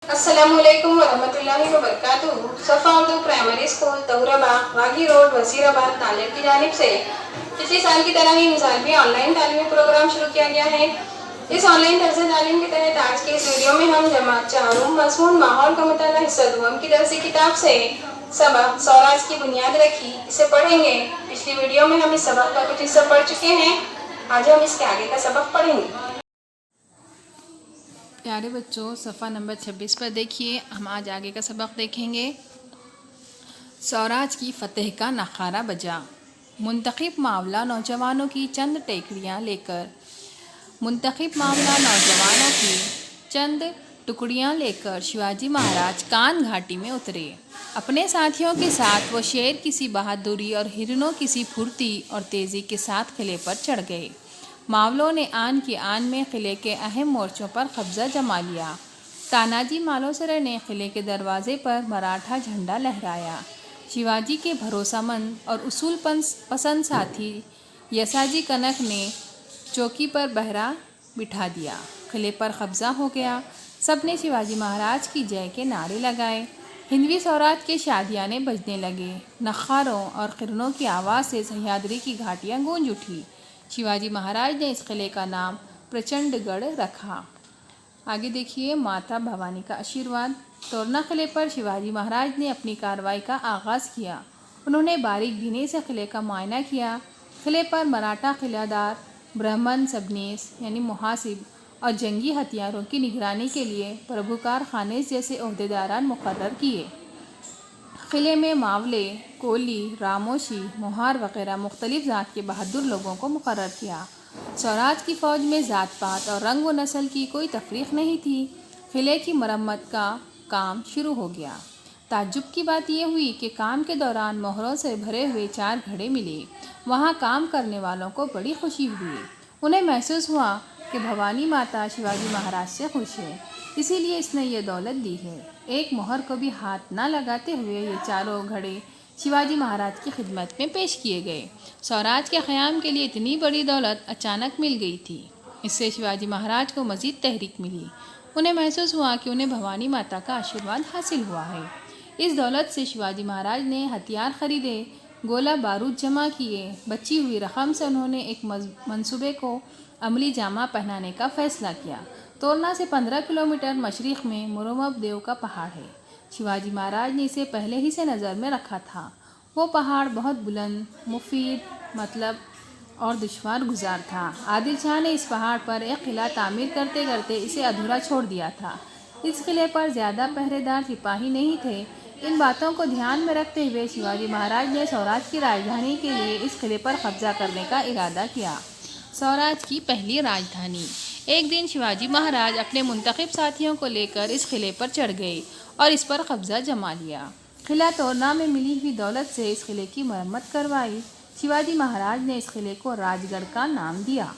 अस्सलामुअलैकुम वरहमतुल्लाहि वबरकातुहू। सफ़ा Urdu primary school तौराबाग वागी road Wazirabad Nanded की जानिब से पिछले साल की तरह ही इस साल भी ऑनलाइन तालीमी प्रोग्राम शुरू किया गया है। इस ऑनलाइन तर्ज़ तालीम के तहत आज के इस वीडियो में हम जमात चारूम मज़मून माहौल का मुताला हिस्सा दुआम की दरसी किताब से सबक स्वराज की बुनियाद रखी इसे पढ़ेंगे। पिछली वीडियो में हम इस सबक का कुछ हिस्सा पढ़ चुके हैं। आज हम इसके आगे का सबक पढ़ेंगे। प्यारे बच्चों, सफ़ा नंबर 26 पर देखिए। हम आज आगे का सबक देखेंगे। स्वराज की फ़तेह का नखारा बजा। मुंतखब मावला नौजवानों की चंद टेकड़ियाँ लेकर चंद टुकड़ियाँ लेकर शिवाजी महाराज कान घाटी में उतरे। अपने साथियों के साथ वो शेर किसी बहादुरी और हिरनों किसी फुर्ती और तेज़ी के साथ किले पर चढ़ गए। मावलों ने आन की आन में किले के अहम मोर्चों पर कब्जा जमा लिया। तानाजी मालोसरे ने किले के दरवाजे पर मराठा झंडा लहराया। शिवाजी के भरोसामंद और उसूल पसंद साथी यसाजी कनक ने चौकी पर बहरा बिठा दिया। किले पर कब्जा हो गया। सबने शिवाजी महाराज की जय के नारे लगाए। हिंदवी स्वराज के शादियाने बजने लगे। नखारों और किरणों की आवाज़ से सह्याद्री की घाटियाँ गूंज उठी। शिवाजी महाराज ने इस किले का नाम प्रचंडगढ़ रखा। आगे देखिए, माता भवानी का आशीर्वाद। तोरना किले पर शिवाजी महाराज ने अपनी कार्रवाई का आगाज़ किया। उन्होंने बारीक बीने से किले का मुआयना किया। किले पर मराठा किलादार, ब्राह्मण सबनीस यानी मुहासिब और जंगी हथियारों की निगरानी के लिए प्रभुकार खानेस जैसे ओहदेदारान मुकर्रर किए। किले में मावले, कोली, रामोशी, मोहार वगैरह मुख्तलिफ ज़ात के बहादुर लोगों को मुकर्रर किया। स्वराज की फ़ौज में ज़ात पात और रंग व नस्ल की कोई तफरीक नहीं थी। किले की मरम्मत का काम शुरू हो गया। ताज्जुब की बात यह हुई कि काम के दौरान मोहरों से भरे हुए 4 घड़े मिले। वहाँ काम करने वालों को बड़ी खुशी हुई। उन्हें महसूस हुआ कि भवानी माता शिवाजी महाराज से खुश है, इसीलिए इसने ये दौलत दी है। एक मोहर को भी हाथ न लगाते हुए ये 4 घड़े शिवाजी महाराज की खिदमत में पेश किए गए। स्वराज के क़याम के लिए इतनी बड़ी दौलत अचानक मिल गई थी। इससे शिवाजी महाराज को मज़ीद तहरीक मिली। उन्हें महसूस हुआ कि उन्हें भवानी माता का आशीर्वाद हासिल हुआ है। इस दौलत से शिवाजी महाराज ने हथियार खरीदे, गोला बारूद जमा किए। बची हुई रकम से उन्होंने एक मंसूबे को अमली जामा पहनाने का फ़ैसला किया। तोरना से 15 किलोमीटर मशरिक़ में मुरुमब देव का पहाड़ है। शिवाजी महाराज ने इसे पहले ही से नज़र में रखा था। वो पहाड़ बहुत बुलंद, मुफीद और दुश्वार गुजार था। आदिल शाह ने इस पहाड़ पर एक किला तामीर करते करते इसे अधूरा छोड़ दिया था। इस किले पर ज़्यादा पहरेदार सिपाही नहीं थे। इन बातों को ध्यान में रखते हुए शिवाजी महाराज ने स्वराज की राजधानी के लिए इस किले पर कब्जा करने का इरादा किया। स्वराज की पहली राजधानी। एक दिन शिवाजी महाराज अपने मुंतखब साथियों को लेकर इस किले पर चढ़ गए और इस पर कब्जा जमा लिया। किला तोरना में मिली हुई दौलत से इस किले की मरम्मत करवाई। शिवाजी महाराज ने इस किले को राजगढ़ का नाम दिया।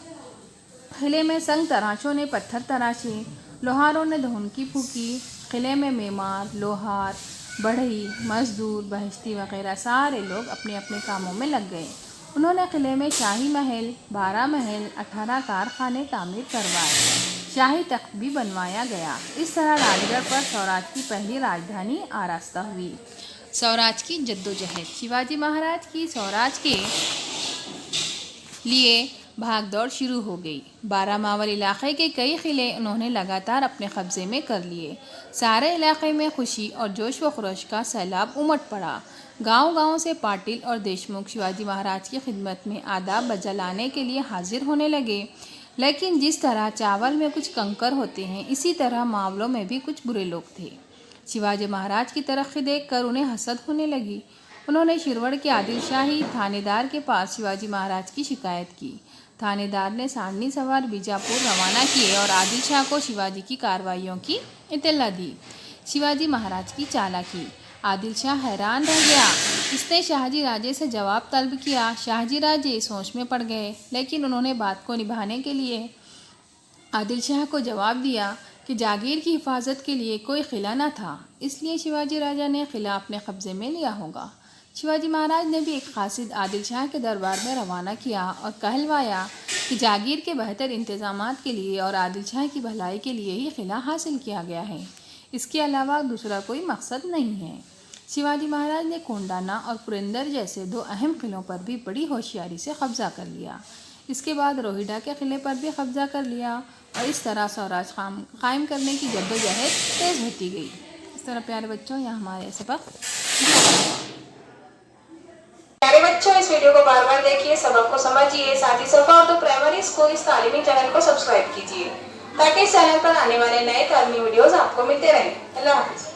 किले में संग तराशों ने पत्थर तराशे, लोहारों ने धोनकी फूकी। किले में मेमार, लोहार, बढ़ई, मजदूर, बहश्ती वगैरह सारे लोग अपने अपने कामों में लग गए। उन्होंने किले में शाही महल, 12 महल, 18 कारखाने तामीर करवाए। शाही तख्त भी बनवाया गया। इस तरह राजगढ़ पर स्वराज की पहली राजधानी आरास्ता हुई। स्वराज की जद्दोजहद। शिवाजी महाराज की स्वराज के लिए भागदौड़ शुरू हो गई। 12 मावल इलाके के कई किले उन्होंने लगातार अपने कब्जे में कर लिए। सारे इलाके में खुशी और जोश व खरोश का सैलाब उमड़ पड़ा। गांव-गांव से पाटिल और देशमुख शिवाजी महाराज की खिदमत में आदाब बजा लाने के लिए हाजिर होने लगे। लेकिन जिस तरह चावल में कुछ कंकर होते हैं, इसी तरह मावलों में भी कुछ बुरे लोग थे। शिवाजी महाराज की तरक्की देखकर उन्हें हसद होने लगी। उन्होंने शिरवड़ के आदिल शाही थानेदार के पास शिवाजी महाराज की शिकायत की। थानेदार ने सारनी सवार बीजापुर रवाना किए और आदिल शाह को शिवाजी की कार्रवाइयों की इत्तला दी। शिवाजी महाराज की चालाकी। आदिल शाह हैरान रह गया। इसने शाहजी राजे से जवाब तलब किया। शाहजी राजे सोच में पड़ गए, लेकिन उन्होंने बात को निभाने के लिए आदिल शाह को जवाब दिया कि जागीर की हिफाजत के लिए कोई किला न था, इसलिए शिवाजी राजा ने किला अपने कब्ज़े में लिया होगा। शिवाजी महाराज ने भी एक कासिद आदिल शाह के दरबार में रवाना किया और कहलवाया कि जागीर के बेहतर इंतज़ामात के लिए और आदिल शाह की भलाई के लिए ही किला हासिल किया गया है। इसके अलावा दूसरा कोई मकसद नहीं है। शिवाजी महाराज ने कोंडाना और पुरंदर जैसे 2 अहम किलों पर भी बड़ी होशियारी से कब्जा कर लिया। इसके बाद रोहिड़ा के किले पर भी कब्जा कर लिया और इस तरह स्वराज कायम करने की जद्दोजहद तेज़ होती गई। इस तरह प्यारे बच्चों, यह हमारे सबक। प्यारे बच्चों, इस वीडियो को बार बार देखिए, सबक को समझिए, साथ ही सफा उर्दू प्राइमरी स्कूल इस तालीमी चैनल को सब्सक्राइब कीजिए ताकि इस चैनल पर आने वाले नए तालीमी वीडियोस आपको मिलते रहें। अल्लाह हाफ़िज़।